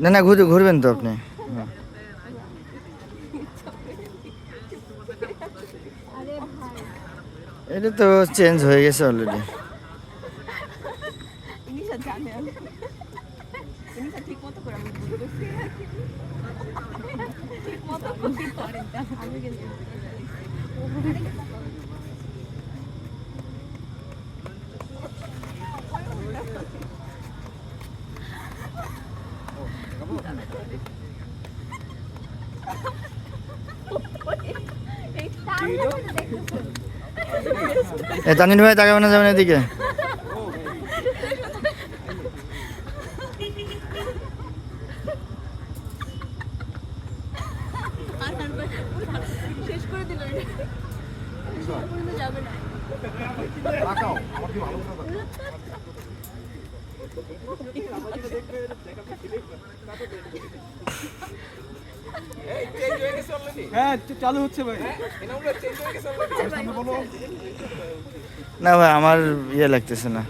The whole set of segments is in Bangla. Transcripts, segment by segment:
না না ঘুরবেন তো আপনি। এটা তো চেঞ্জ হয়ে গেছে অলরেডি। তানজিন ভাই তাকাবে না, যাবেন এদিকে। হ্যাঁ চালু হচ্ছে ভাই। না ভাই আমার ইয়ে লাগতেছে না।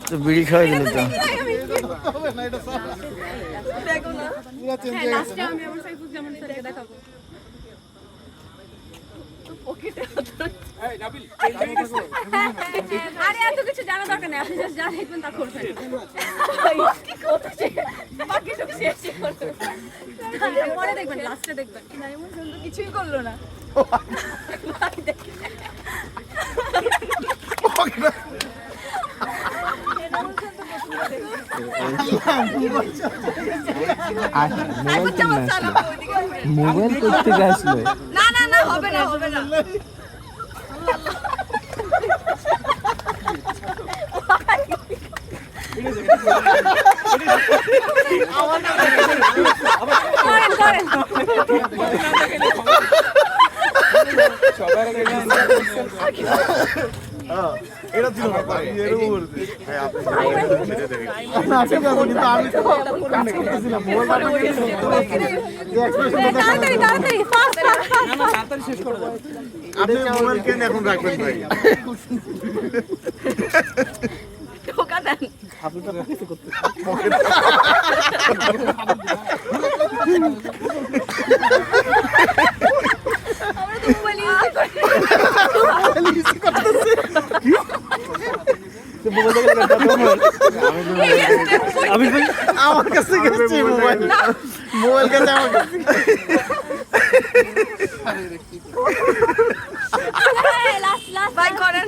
তো বিড়ি খাওয়া গেল তো। আরে এত কিছু জানা দরকার নেই, আপনি জাস্ট যা দেখবেন তা করবেন। বাকি সব শেষ করবেন, পরে দেখবেন, লাস্টে দেখবেন। না এমন সুন্দর কিছুই করলো না। মোবাইল করতে আসলো। না না না, হবে না হবে না। এটা ছিল না ভাই, এর উপর ভাই আপনি না আছে কিন্তু আমি তো করতেছিলাম মোবাইল তাড়াতাড়ি তাড়াতাড়ি ফাস্ট ফাস্ট। না না তাড়াতাড়ি শেষ করে দাও। আপনি মোবাইল কেন এখন রাখবেন ভাই? ঢোকা দেন। আপনি তো কিছু করতে আমরা তো মোবাইল ইউজ করি। আমি আমার কাছে গেছে মোবাইল, মোবাইল কাছে আমার কাছে। লাস্ট লাস্ট বাই করেন।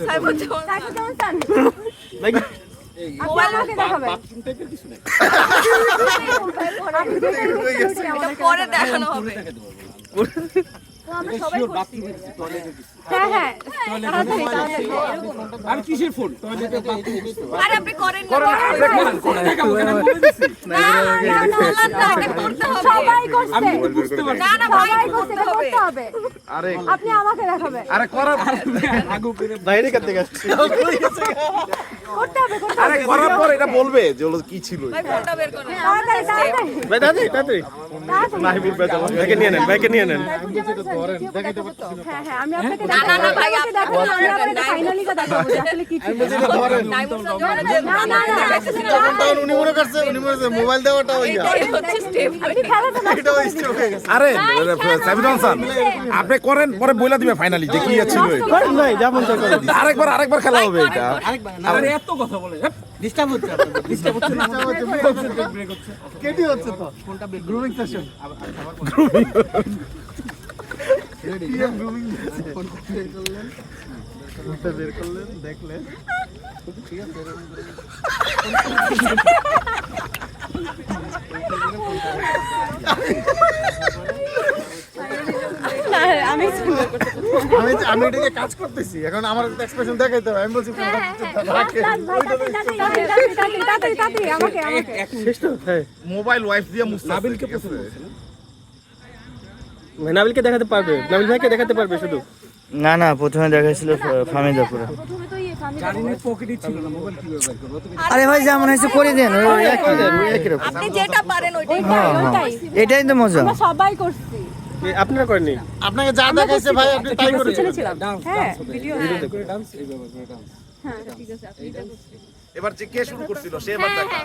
সাইবো জোন সাইবো জোন সান মোবাইল আমাকে দেখাবে। এটা পরে দেখানো হবে। আমরা সবাই করছি। হ্যাঁ হ্যাঁ তাড়াতাড়ি তাড়াতাড়ি। আর কিসের ফোন? আরে আপনি করেন না, সবাই করছে। আমি বুঝতে পারছি। না না ভাই করতে হবে। আরে আপনি আমাকে দেখাবেন। আরে করার আগু করে বাইরে করতে গেছে করতে হবে করতে আরে হবে। করার পর এটা বলবে যে ওগুলো কি ছিল। ভাই ফোনটা বের করুন। তাড়াতাড়ি তাড়াতাড়ি ভাই দাদি দাদি মাহিবুর বেটা ভাইকে নিয়ে নেন, ভাইকে নিয়ে নেন। হ্যাঁ হ্যাঁ আমি আপনাকে না না না ভাই আপনি দেখাবো, আমি আপনাকে ফাইনালি কা দেখাবো যে আসলে কি ছিল। না না না তখন উনি মনে করছে মোবাইল দেওয়াটা ওই এটাই হচ্ছে স্টেপ। আপনি খেলাটা না এটা ওই স্টেপ হয়ে গেছে। আরে সাবির হাসান আপনি করেন, পরে বইলা দিবে ফাইনালি যে কি ছিল এটা। করেন ভাই যেমন তো করেন। আরেকবার খেলা হবে এটা। আরে এত কথা বলে ডিস্টার্ব হচ্ছে, ডিস্টার্ব হচ্ছে না। ব্রেক হচ্ছে। কেটি হচ্ছে তো কোনটা গ্রুমিং সেশন গ্রুমিং বের করলেন দেখলেন ঠিক আছে। আমি আমি এটাকে কাজ করতেছি এখন আমার এক্সপ্রেশন দেখাইতে হবে আমি বলছি তাড়াতাড়ি আমাকে মোবাইল ওয়াইফ দিয়ে মুস্তাফিজ নাবিলকে পছন্দ করছে না? নাবিলকে দেখাতে পারবে, নাবিল ভাইকে দেখাতে পারবে শুধু। না না প্রথমে দেখাইছিল ফামিদা পুরো। প্রথমে তো জারিনের পকেটে ছিল না, মোবাইল কিভাবে বের করবো? তুমি আরে ভাই যেমন হয়েছে করে দেন ওই একই রকম। আপনি যেটা পারেন ওইটাই ওইটাই এটাই তো মজা। আমরা সবাই করছি। আপনারা করেননি? আপনাকে যা দেখাইছে ভাই আপনি তাই করেছেন ছিলাম হ্যাঁ ভিডিও করে ডান্স এইভাবে করে ডান্স। হ্যাঁ ঠিক আছে আপনি এটা করছেন। এবার যে কে শুরু করছিল সে এবার দেখা